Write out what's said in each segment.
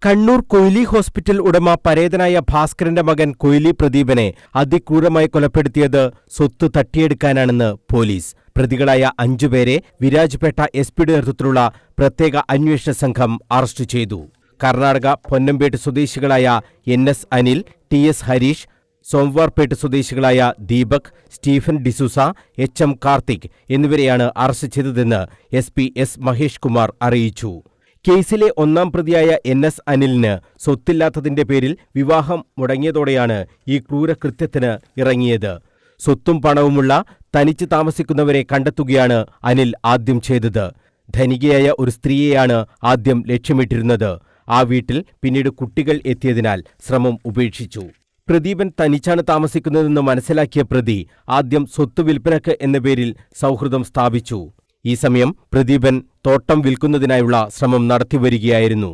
Kannur Koyili hospital ഉടമ പരേതനായ ഭാസ്കരന്റെ മകൻ കൊയിലി പ്രദീപനെ അതിക്രൂരമായി കൊലപ്പെടുത്തിയത് സ്വത്ത് തട്ടിയെടുക്കാനാണെന്ന് പോലീസ്. പ്രതികളായ 5 പേരെ വിരാജ്പേട്ട എസ്.പിയുടെ നേതൃത്വത്തിലുള്ള പ്രത്യേക അന്വേഷണ സംഘം അറസ്റ്റ് ചെയ്തു. കർണാടക പൊന്നമ്പേട്ട് സ്വദേശികളായ എൻ.എസ്. അനിൽ, ടി.എസ്. ഹരീഷ്, സോംവാർപേട്ട് സ്വദേശികളായ ദീപക്, സ്റ്റീഫൻ ഡിസൂസ, എച്ച്.എം. കാർത്തിക് എന്നിവരെയാണ് അറസ്റ്റ് ചെയ്തതെന്ന് എസ്.പി. എസ്. മഹേഷ് കുമാർ അറിയിച്ചു. കേസിലെ 1-ാം പ്രതിയായ എൻ.എസ്. അനിലിന് സ്വത്തില്ലാത്തതിന്റെ പേരിൽ വിവാഹം മുടങ്ങിയതോടെയാണ് ഈ ക്രൂരകൃത്യത്തിന് ഇറങ്ങിയത്. സ്വത്തും പണവുമുള്ള തനിച്ച് താമസിക്കുന്നവരെ കണ്ടെത്തുകയാണ് അനിൽ ആദ്യം ചെയ്തത്. ധനികയായ ഒരു സ്ത്രീയെയാണ് ആദ്യം ലക്ഷ്യമിട്ടിരുന്നത്. ആ വീട്ടിൽ പിന്നീട് കുട്ടികൾ എത്തിയതിനാൽ ശ്രമം ഉപേക്ഷിച്ചു. പ്രദീപൻ തനിച്ചാണ് താമസിക്കുന്നതെന്ന് മനസ്സിലാക്കിയ പ്രതി ആദ്യം സ്വത്ത് വിൽപ്പനക്ക് എന്ന പേരിൽ സൗഹൃദം സ്ഥാപിച്ചു. ഈ സമയം പ്രദീപൻ തോട്ടം വിൽക്കുന്നതിനായുള്ള ശ്രമം നടത്തിവരികയായിരുന്നു.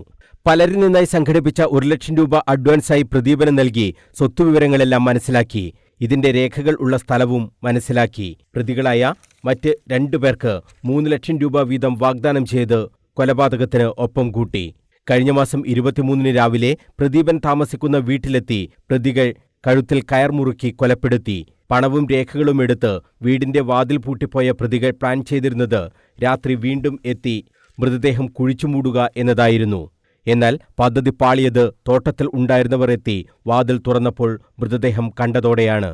പലരിൽ നിന്നായി സംഘടിപ്പിച്ച 1 ലക്ഷം രൂപ അഡ്വാൻസായി പ്രദീപന് നൽകി സ്വത്തുവിവരങ്ങളെല്ലാം മനസ്സിലാക്കി. ഇതിന്റെ രേഖകൾ ഉള്ള സ്ഥലവും മനസ്സിലാക്കി. പ്രതികളായ മറ്റ് 2 പേർക്ക് 3 ലക്ഷം രൂപ വീതം വാഗ്ദാനം ചെയ്ത് കൊലപാതകത്തിന് ഒപ്പം കൂട്ടി. കഴിഞ്ഞ മാസം 23-ന് രാവിലെ പ്രദീപൻ താമസിക്കുന്ന വീട്ടിലെത്തി പ്രതികൾ കഴുത്തിൽ കയർ മുറുക്കി കൊലപ്പെടുത്തി. പണവും രേഖകളും എടുത്ത് വീടിന്റെ വാതിൽ പൂട്ടിപ്പോയ പ്രതികൾ പ്ലാൻ ചെയ്തിരുന്നത് രാത്രി വീണ്ടും എത്തി മൃതദേഹം കുഴിച്ചുമൂടുക എന്നതായിരുന്നു. എന്നാൽ പദ്ധതി പാളിയത് തോട്ടത്തിൽ ഉണ്ടായിരുന്നവർ എത്തി വാതിൽ തുറന്നപ്പോൾ മൃതദേഹം കണ്ടതോടെയാണ്.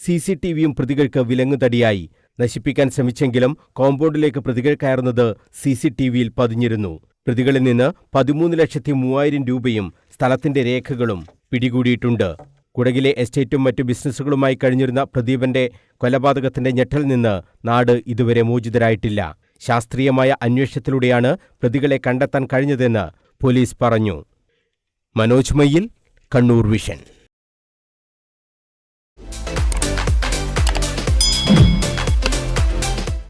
CCTVയും പ്രതികൾക്ക് വിലങ്ങുതടിയായി. നശിപ്പിക്കാൻ ശ്രമിച്ചെങ്കിലും കോമ്പൗണ്ടിലേക്ക് പ്രതികൾ കയറുന്നത് CCTVയിൽ പതിഞ്ഞിരുന്നു. പ്രതികളിൽ നിന്ന് 13,03,000 രൂപയും സ്ഥലത്തിന്റെ രേഖകളും പിടികൂടിയിട്ടുണ്ട്. കുടകിലെ എസ്റ്റേറ്റും മറ്റു ബിസിനസ്സുകളുമായി കഴിഞ്ഞിരുന്ന പ്രദീപന്റെ കൊലപാതകത്തിന്റെ ഞെട്ടൽ നിന്ന് നാട് ഇതുവരെ മോചിതരായിട്ടില്ല. ശാസ്ത്രീയമായ അന്വേഷണത്തിലൂടെയാണ് പ്രതികളെ കണ്ടെത്താൻ കഴിഞ്ഞതെന്ന് പോലീസ് പറഞ്ഞു. മനോജ് മയ്യിൽ, കണ്ണൂർ വിഷൻ.